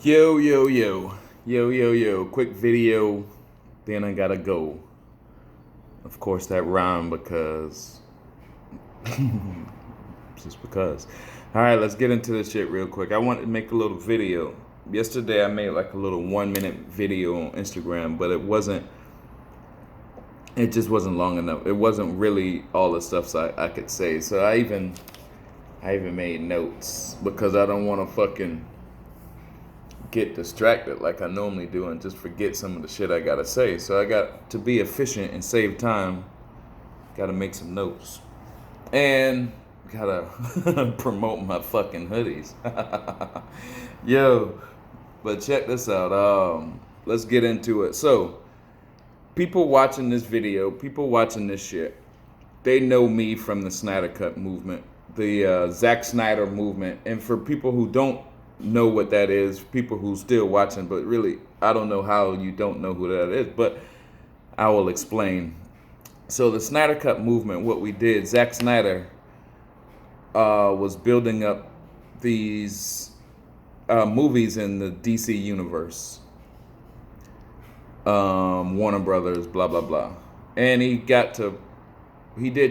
Yo, yo, yo. Yo, yo, yo. Quick video, then I gotta go. Of course, that rhymed because. Just because. Alright, let's get into this shit real quick. I wanted to make a little video. Yesterday, I made like a little 1 minute video on Instagram, but it just wasn't long enough. It wasn't really all the stuff I could say. So I even made notes because I don't want to fucking get distracted like I normally do and just forget some of the shit I gotta say. So I got to be efficient and save time. Gotta make some notes. And gotta promote my fucking hoodies. Yo, but check this out. Let's get into it. So, people watching this video, people watching this shit, they know me from the Snyder Cut movement, the Zack Snyder movement. And for people who don't know what that is, people who still watching, but really, I don't know how you don't know who that is, but I will explain. So the Snyder Cut movement, what we did, Zack Snyder was building up these movies in the DC universe, Warner Brothers, blah blah blah, and he did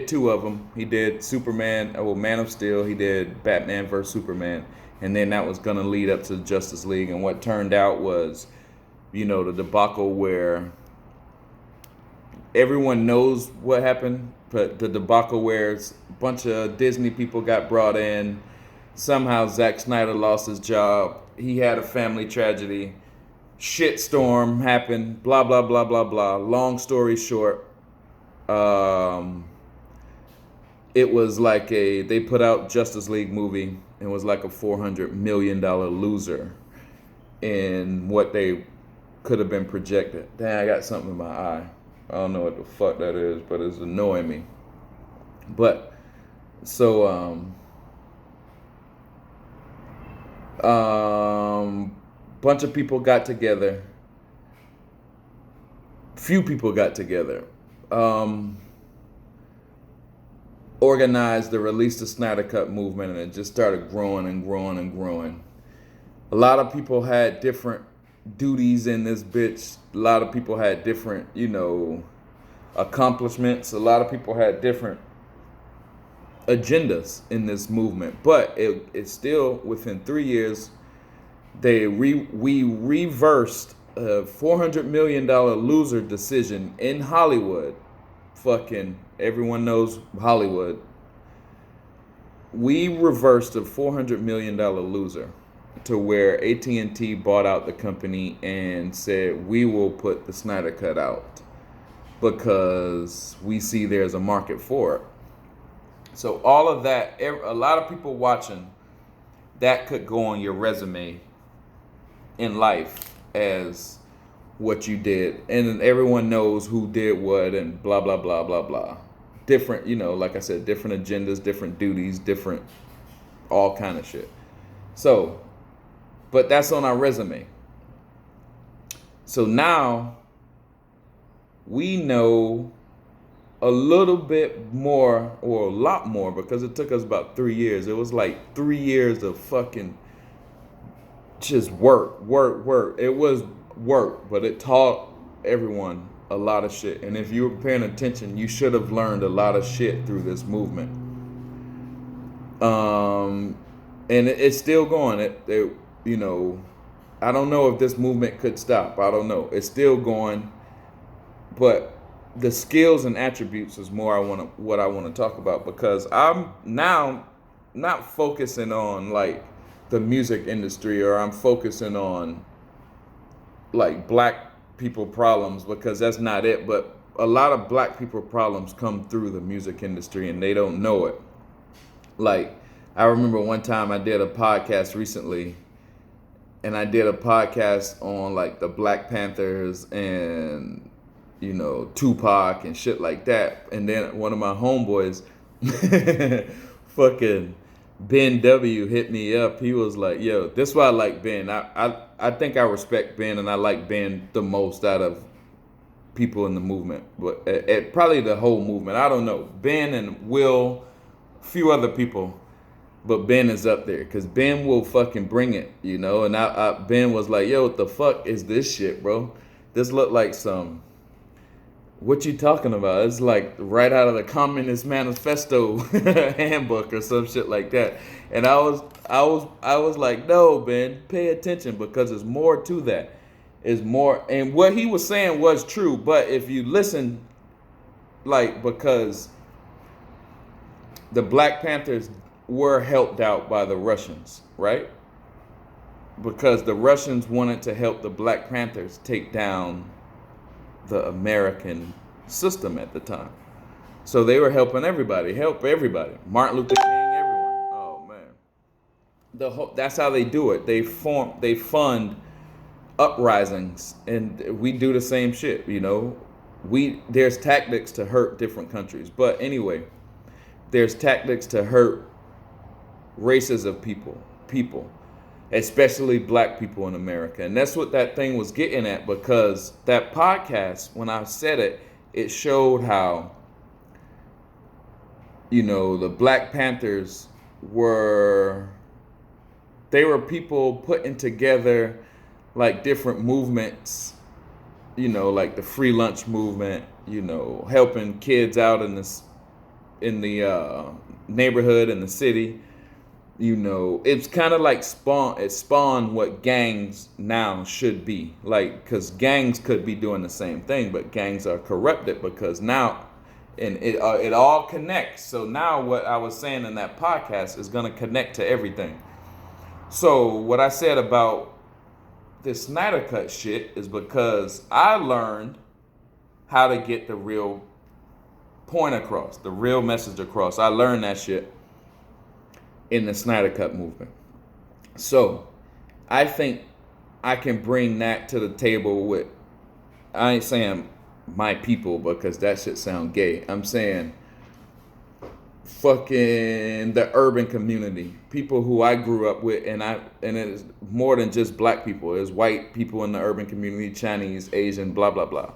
two of them. He did Superman, Man of Steel. He did Batman vs Superman, and then that was gonna lead up to Justice League. And what turned out was, the debacle where everyone knows what happened, but the debacle where a bunch of Disney people got brought in. Somehow Zack Snyder lost his job. He had a family tragedy. Shitstorm happened. Blah, blah, blah, blah, blah. Long story short, it was like they put out Justice League movie and was like a $400 million loser in what they could have been projected. Dang, I got something in my eye. I don't know what the fuck that is, but it's annoying me. But so bunch of people got together. Few people got together. Organized the Release the Snyder Cut movement, and it just started growing and growing and growing. A lot of people had different duties in this bitch. A lot of people had different, accomplishments. A lot of people had different agendas in this movement. But it's still, within 3 years, we reversed a $400 million loser decision in Hollywood. Fucking everyone knows Hollywood. We reversed a $400 million loser to where AT&T bought out the company and said, we will put the Snyder Cut out because we see there's a market for it. So all of that, a lot of people watching, that could go on your resume in life as what you did. And everyone knows who did what and blah, blah, blah, blah, blah. Different, like I said, different agendas, different duties, different, all kind of shit. So, but that's on our resume. So now we know a little bit more, or a lot more, because it took us about 3 years. It was like 3 years of fucking just work. It was work, but it taught everyone a lot of shit. And if you were paying attention, you should have learned a lot of shit through this movement. And it's still going. I don't know if this movement could stop. I don't know. It's still going, but the skills and attributes is more what I want to talk about, because I'm now not focusing on like the music industry, or I'm focusing on like black people problems, because that's not it. But a lot of black people problems come through the music industry and they don't know it. Like, I remember one time I did a podcast recently, and I did a podcast on like the Black Panthers and Tupac and shit like that. And then one of my homeboys, fucking Ben W, hit me up. He was like, yo, this is why I like Ben. I think I respect Ben, and I like Ben the most out of people in the movement. But probably the whole movement. I don't know. Ben and Will, a few other people. But Ben is up there because Ben will fucking bring it, you know. And Ben was like, "Yo, what the fuck is this shit, bro? This look like some. What you talking about? It's like right out of the Communist Manifesto handbook or some shit like that." And I was like, "No, Ben, pay attention because there's more to that. Is more." And what he was saying was true, but if you listen, like, because the Black Panthers were helped out by the Russians, right? Because the Russians wanted to help the Black Panthers take down the American system at the time. So they were helping everybody, Martin Luther King, everyone. Oh man. That's how they do it. They fund uprisings, and we do the same shit, you know. There's tactics to hurt different countries. But anyway, there's tactics to hurt races of people, especially black people in America. And that's what that thing was getting at, because that podcast, when I said it, it showed how, you know, the Black Panthers were people putting together like different movements, you know, like the free lunch movement, you know, helping kids out in the neighborhood, in the city. You know, it's kind of like it spawned what gangs now should be. Like, because gangs could be doing the same thing, but gangs are corrupted because now, and it all connects. So now what I was saying in that podcast is going to connect to everything. So what I said about this Snyder Cut shit is because I learned how to get the real point across, the real message across. I learned that shit in the Snyder Cut movement. So I think I can bring that to the table with, I ain't saying my people because that shit sound gay. I'm saying fucking the urban community, people who I grew up with, and it is more than just black people. It's white people in the urban community, Chinese, Asian, blah blah blah.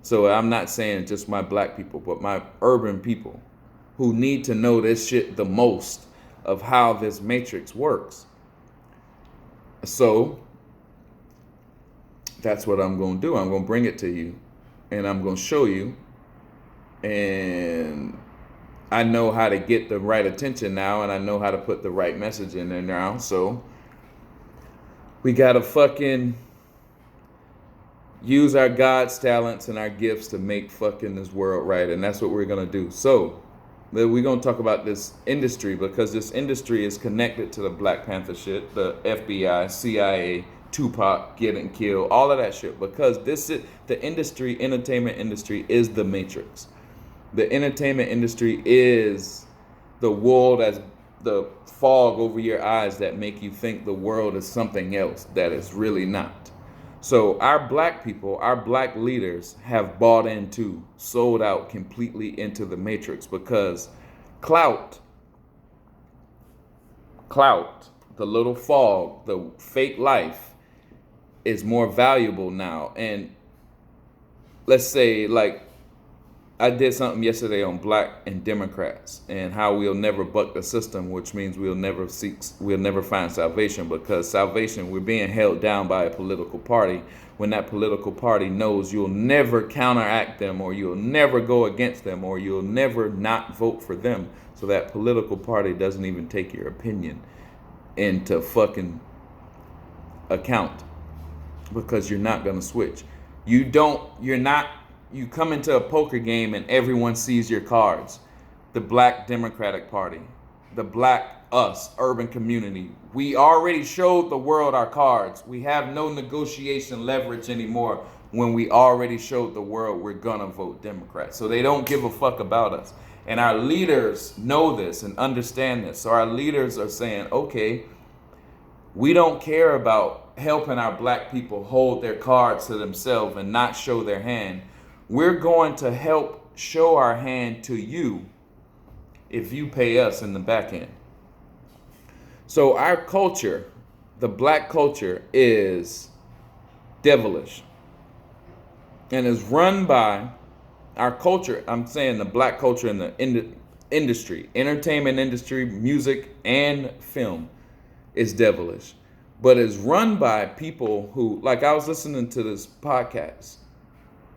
So I'm not saying just my black people, but my urban people who need to know this shit the most, of how this matrix works. So that's what I'm going to do. I'm going to bring it to you, and I'm going to show you, and I know how to get the right attention now, and I know how to put the right message in there now. So we got to fucking use our God's talents and our gifts to make fucking this world right, and that's what we're going to do. So we're going to talk about this industry, because this industry is connected to the Black Panther shit, the FBI, CIA, Tupac getting killed, all of that shit, because the entertainment industry is the matrix. The entertainment industry is the wool, that's the fog over your eyes that make you think the world is something else that is really not. So our black people, our black leaders have bought into, sold out completely into the matrix, because clout, the little fog, the fake life is more valuable now. And let's say, like, I did something yesterday on black and Democrats and how we'll never buck the system, which means we'll never find salvation, because salvation, we're being held down by a political party when that political party knows you'll never counteract them, or you'll never go against them, or you'll never not vote for them. So that political party doesn't even take your opinion into fucking account, because you're not going to switch. You come into a poker game and everyone sees your cards. The Black Democratic Party, the black urban community. We already showed the world our cards. We have no negotiation leverage anymore when we already showed the world we're gonna vote Democrat. So they don't give a fuck about us. And our leaders know this and understand this. So our leaders are saying, okay, we don't care about helping our black people hold their cards to themselves and not show their hand. We're going to help show our hand to you if you pay us in the back end. So our culture, the black culture, is devilish and is run by our culture. I'm saying the black culture and industry, entertainment industry, music, and film is devilish. But it's run by people who, like I was listening to this podcast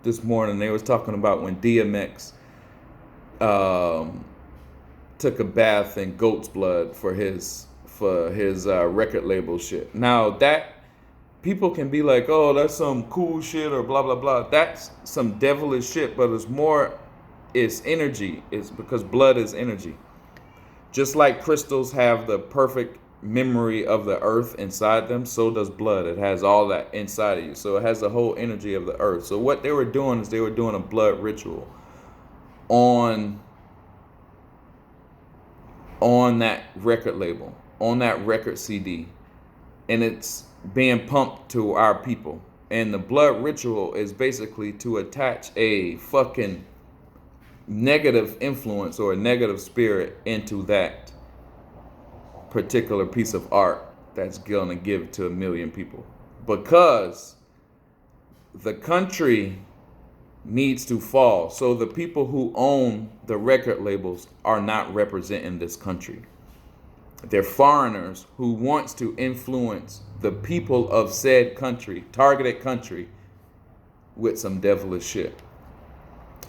this morning, they was talking about when DMX took a bath in goat's blood for his record label shit. Now that people can be like, oh, that's some cool shit or blah blah blah. That's some devilish shit, but it's energy. It's because blood is energy. Just like crystals have the perfect memory of the earth inside them, so does blood. It has all that inside of you. So it has the whole energy of the earth. So what they were doing is they were doing a blood ritual on that record label, on that record CD. And it's being pumped to our people. And the blood ritual is basically to attach a fucking negative influence or a negative spirit into that particular piece of art that's gonna give to 1 million people. Because the country needs to fall. So the people who own the record labels are not representing this country. They're foreigners who wants to influence the people of said country, targeted country, with some devilish shit.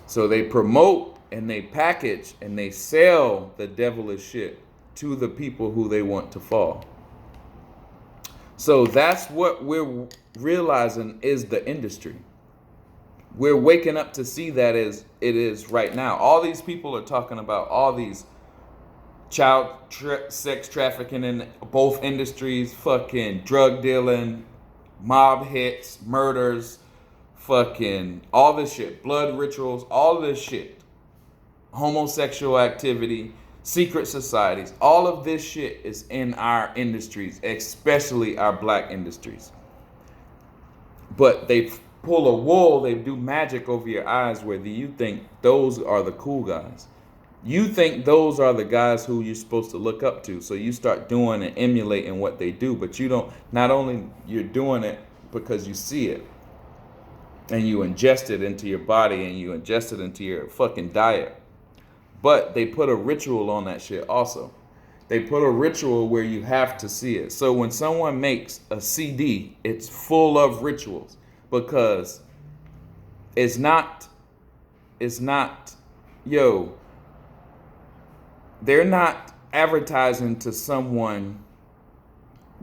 So they promote and they package and they sell the devilish shit to the people who they want to fall. So that's what we're realizing is the industry. We're waking up to see that as it is right now. All these people are talking about all these child sex trafficking in both industries, fucking drug dealing, mob hits, murders, fucking all this shit, blood rituals, all this shit, homosexual activity, secret societies, all of this shit is in our industries, especially our black industries. But they pull a wool, they do magic over your eyes where you think those are the cool guys. You think those are the guys who you're supposed to look up to. So you start doing and emulating what they do, but you don't, not only you're doing it because you see it and you ingest it into your body and you ingest it into your fucking diet, but they put a ritual on that shit also. They put a ritual where you have to see it. So when someone makes a CD, it's full of rituals because it's not, yo, they're not advertising to someone.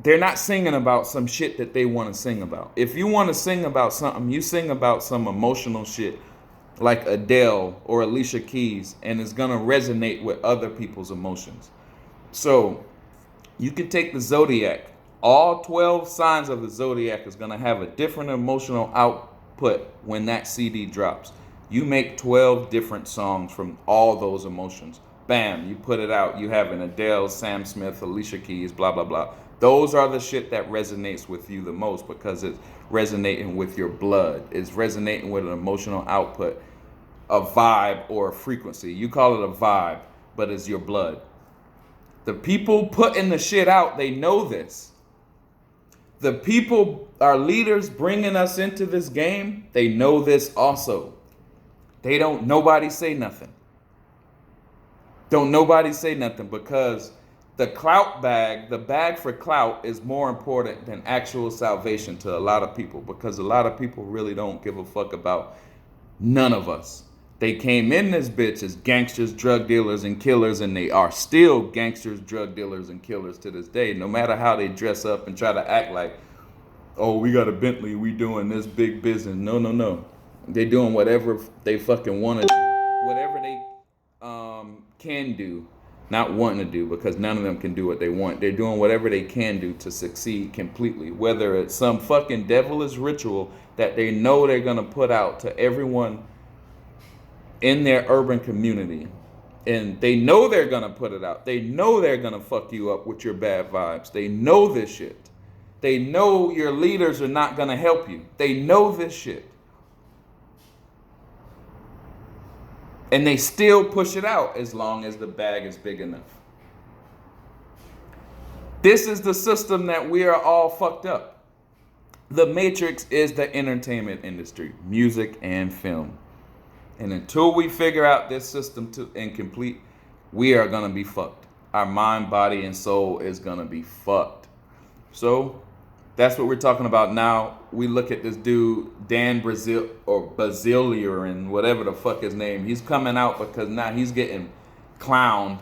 They're not singing about some shit that they want to sing about. If you want to sing about something, you sing about some emotional shit like Adele or Alicia Keys, and it's going to resonate with other people's emotions. So you can take the Zodiac. All 12 signs of the Zodiac is going to have a different emotional output when that CD drops. You make 12 different songs from all those emotions. Bam, you put it out. You have an Adele, Sam Smith, Alicia Keys, blah, blah, blah. Those are the shit that resonates with you the most because it's resonating with your blood. It's resonating with an emotional output, a vibe or a frequency. You call it a vibe, but it's your blood. The people putting the shit out, they know this. The people, our leaders bringing us into this game, they know this also. Nobody say nothing. Don't nobody say nothing because the clout bag, the bag for clout is more important than actual salvation to a lot of people because a lot of people really don't give a fuck about none of us. They came in this bitch as gangsters, drug dealers, and killers, and they are still gangsters, drug dealers, and killers to this day, no matter how they dress up and try to act like, oh, we got a Bentley, we doing this big business. No. They doing whatever they fucking want to do, whatever they can do, not wanting to do, because none of them can do what they want. They're doing whatever they can do to succeed completely, whether it's some fucking devilish ritual that they know they're going to put out to everyone in their urban community. And they know they're going to put it out. They know they're going to fuck you up with your bad vibes. They know this shit. They know your leaders are not going to help you. They know this shit. And they still push it out as long as the bag is big enough. This is the system that we are all fucked up. The Matrix is the entertainment industry, music and film. And until we figure out this system and complete, we are going to be fucked. Our mind, body, and soul is going to be fucked. So that's what we're talking about now. We look at this dude, Dan Brazil or Bazilian, whatever the fuck his name. He's coming out because now he's getting clowned.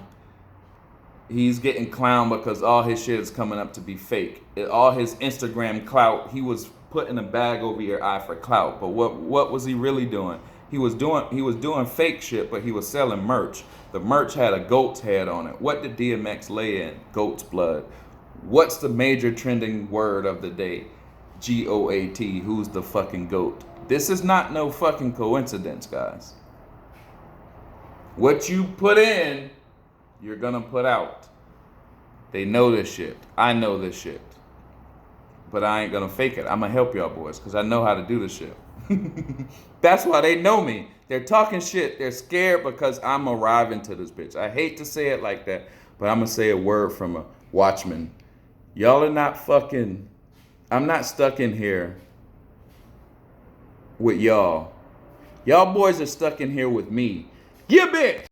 He's getting clowned because all his shit is coming up to be fake. All his Instagram clout, he was putting a bag over your eye for clout. But what was he really doing? He was doing fake shit, but he was selling merch. The merch had a goat's head on it. What did DMX lay in? Goat's blood. What's the major trending word of the day? GOAT. Who's the fucking goat? This is not no fucking coincidence, guys. What you put in, you're gonna put out. They know this shit. I know this shit. But I ain't gonna fake it. I'm gonna help y'all boys because I know how to do this shit. That's why they know me. They're talking shit. They're scared because I'm arriving to this bitch. I hate to say it like that, but I'm gonna say a word from a watchman. Y'all are not fucking, I'm not stuck in here with y'all. Y'all boys are stuck in here with me. Yeah, bitch.